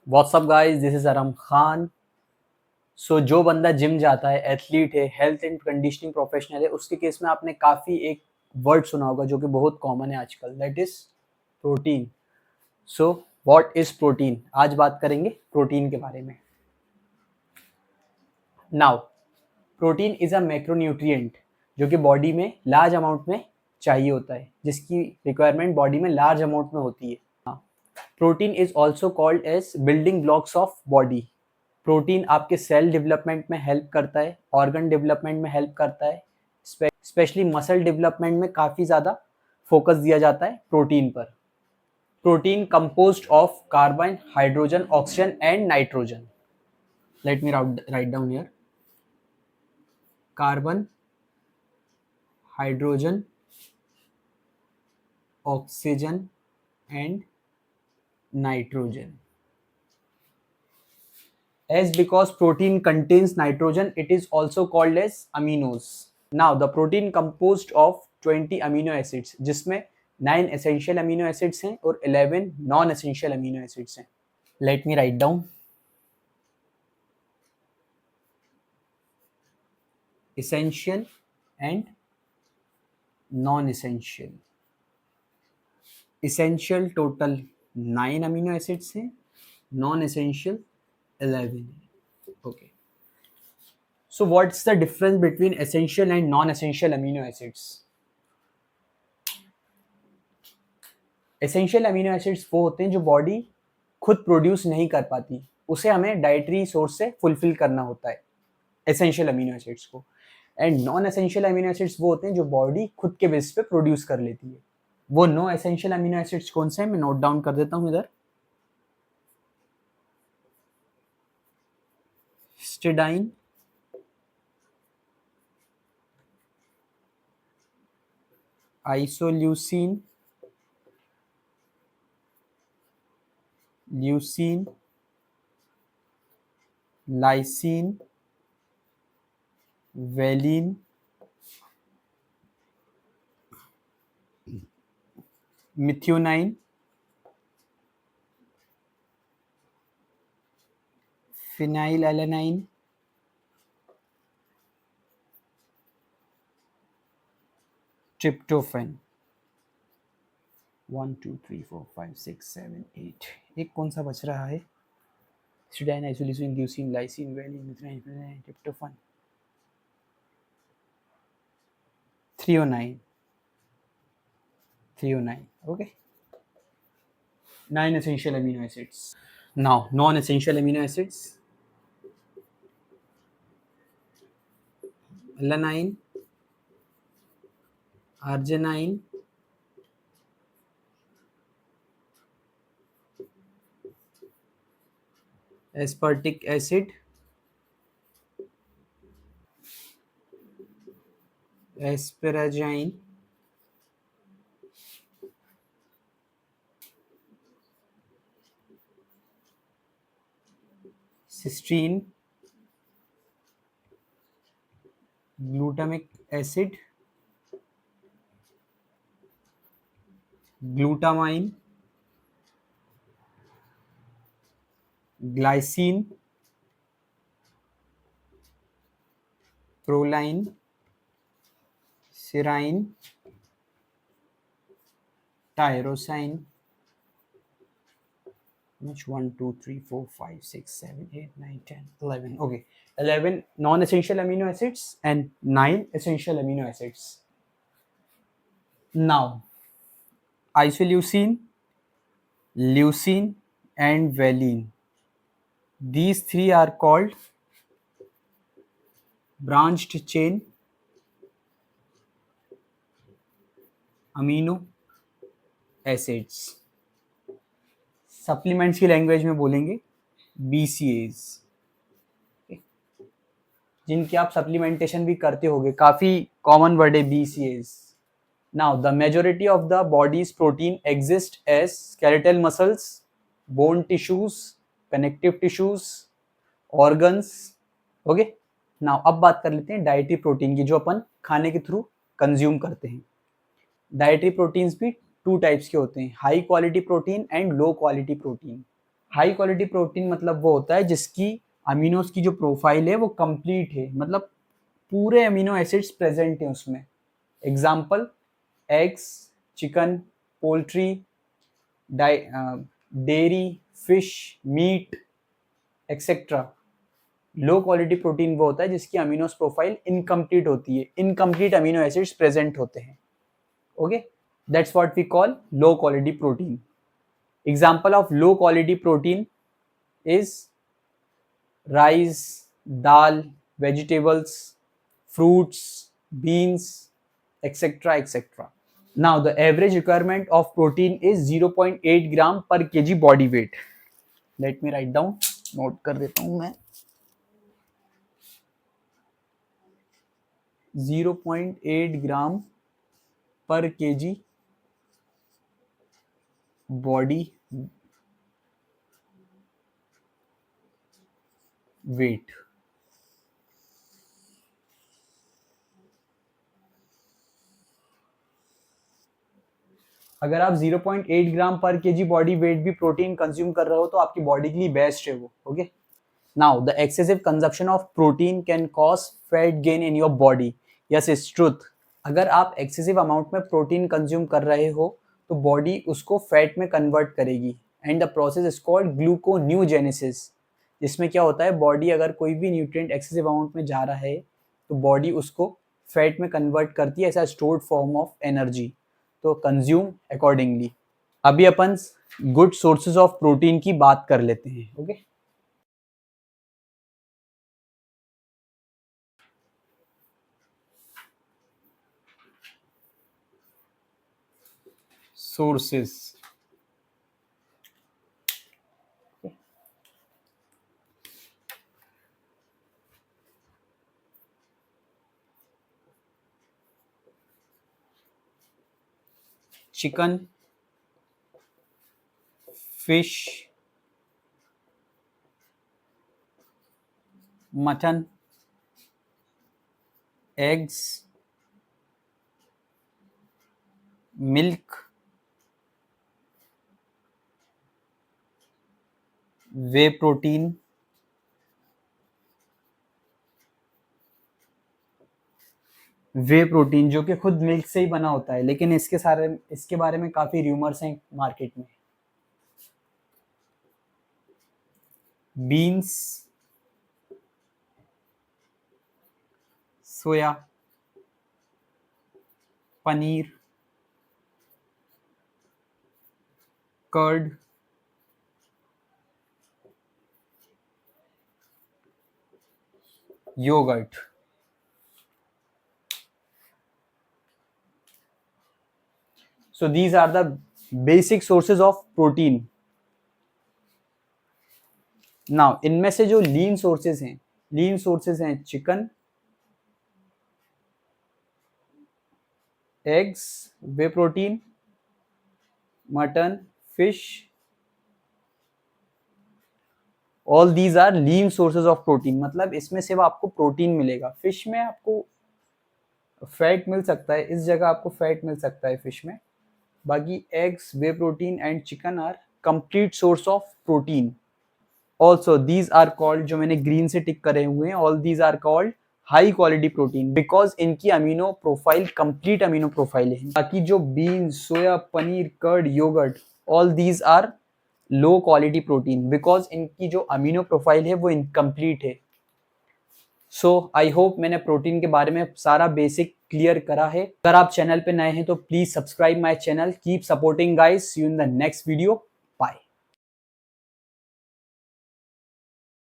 WhatsApp guys, this is अरम Khan. सो जो बंदा gym जाता है, एथलीट है, हेल्थ एंड कंडीशनिंग प्रोफेशनल है, उसके केस में आपने काफ़ी एक वर्ड सुना होगा जो कि बहुत कॉमन है आजकल, that is protein. So what is protein? आज बात करेंगे प्रोटीन के बारे में। Now, protein is a macronutrient जो कि बॉडी में लार्ज अमाउंट में चाहिए होता है, जिसकी रिक्वायरमेंट बॉडी में लार्ज अमाउंट में होती है। Protein is also called as building blocks of body. Protein आपके सेल डेवलपमेंट में हेल्प करता है, ऑर्गन डेवलपमेंट में हेल्प करता है, स्पेशली मसल डेवलपमेंट में काफ़ी ज़्यादा फोकस दिया जाता है प्रोटीन पर। Protein composed of carbon, hydrogen, oxygen and nitrogen. Let me write down here. Carbon, hydrogen, oxygen and nitrogen. As because protein contains nitrogen, it is also called as aminos. Now, the protein composed of 20 amino acids, जिसमें 9 essential amino acids हैं और 11 non-essential amino acids हैं. Let me write down. Essential and non-essential. Essential total 9 amino acids हैं, non-essential 11. Okay. So what's the difference between essential and non-essential amino acids? Essential amino acids वो होते हैं जो body खुद produce नहीं कर पाती, उसे हमें डाइटरी सोर्स से फुलफिल करना होता है एसेंशियल अमीनो एसिड्स को। And non essential amino acids वो होते हैं जो बॉडी खुद के बेस पे प्रोड्यूस कर लेती है। वो नो एसेंशियल अमीनो एसिड्स कौन से हैं, मैं नोट डाउन कर देता हूँ इधर। Histidine, isoleucine, leucine, lysine, valine, methionine, phenyl alanine, tryptophan. 1 2 3 4 5 6 7 8, एक कौन सा बच रहा है? Histidine, isoleucine, leucine, lysine, valine, methionine, tryptophan. 309. 309. Okay. 9 essential amino acids. Now, non-essential amino acids: alanine, arginine, aspartic acid, asparagine, cysteine, glutamic acid, glutamine, glycine, proline, serine, tyrosine. Which 1 2 3 4 5 6 7 8 9 10 11. Okay, 11 non-essential amino acids and 9 essential amino acids. Now, isoleucine, leucine and valine, these three are called branched chain amino acids. Supplements की language में बोलेंगे BCAs, जिनकी आप supplementation भी करते होगे, काफ़ी common word है BCAs. Now, the majority of the body's protein exist as skeletal muscles, bone tissues, connective tissues, organs. Okay? Now, अब बात कर लेते हैं डाइटरी प्रोटीन की, जो अपन खाने के थ्रू कंज्यूम करते हैं। डाइटरी प्रोटीन्स भी 2 टाइप्स के होते हैं, high quality protein and low quality protein. High quality protein मतलब वो होता है जिसकी अमीनोज की जो प्रोफाइल है वो कंप्लीट है, मतलब पूरे अमीनो एसिड्स प्रेजेंट हैं उसमें। Example eggs, chicken, poultry, dairy, fish, meat etcetera. Low quality protein वो होता है जिसकी अमीनोस प्रोफाइल इनकम्प्लीट होती है, इनकम्प्लीट अमीनो एसिड्स प्रेजेंट होते हैं। Okay, that's what we call low quality protein. Example of low quality protein is rice, dal, vegetables, fruits, beans, etc. etc. Now the average requirement of protein is 0.8 gram per kg body weight. Let me write down, note कर देता हूं मैं। 0.8 ग्राम पर KG body weight. अगर आप 0.8 ग्राम पर KG body weight भी protein consume कर रहे हो तो आपकी बॉडी के लिए बेस्ट है वो। Okay, now the excessive consumption of protein can cause fat gain in your body. Yes, its truth. अगर आप एक्सेसिव अमाउंट में प्रोटीन कंज्यूम कर रहे हो तो बॉडी उसको फैट में कन्वर्ट करेगी and the process is called gluconeogenesis. जिसमें क्या होता है, बॉडी अगर कोई भी न्यूट्रिएंट एक्सेसिव अमाउंट में जा रहा है तो बॉडी उसको फैट में कन्वर्ट करती है as a stored form of energy, तो कंज्यूम अकॉर्डिंगली। अभी अपन गुड सोर्सेज ऑफ प्रोटीन की बात कर लेते हैं। Okay, sources. Chicken, fish, mutton, eggs, milk, whey protein, whey protein जो कि खुद मिल्क से ही बना होता है, लेकिन इसके बारे में काफी रूमर्स हैं मार्केट में। Beans, soya, paneer, curd, yoghurt. So these are the basic sources of protein. Now इनमें से जो लीन सोर्सेज हैं chicken, eggs, whey protein, mutton, fish, all these are lean sources of protein. मतलब इसमें सिर्फ आपको प्रोटीन मिलेगा। फिश में आपको फैट मिल सकता है, इस जगह आपको फैट मिल सकता है फिश में। बाकी eggs, whey protein and chicken are complete source of protein. Also these are called, जो मैंने ग्रीन से टिक करे हुए हैं, all these are called high quality protein because इनकी amino profile complete amino profile है। बाकी जो beans, soya, paneer, curd, yoghurt, all these are low quality protein because इनकी जो अमीनो प्रोफाइल है वो इनकम्प्लीट है। सो आई होप मैंने प्रोटीन के बारे में सारा बेसिक क्लियर करा है। अगर आप चैनल पे नए हैं तो please subscribe my channel. Keep supporting guys, see you in the next video.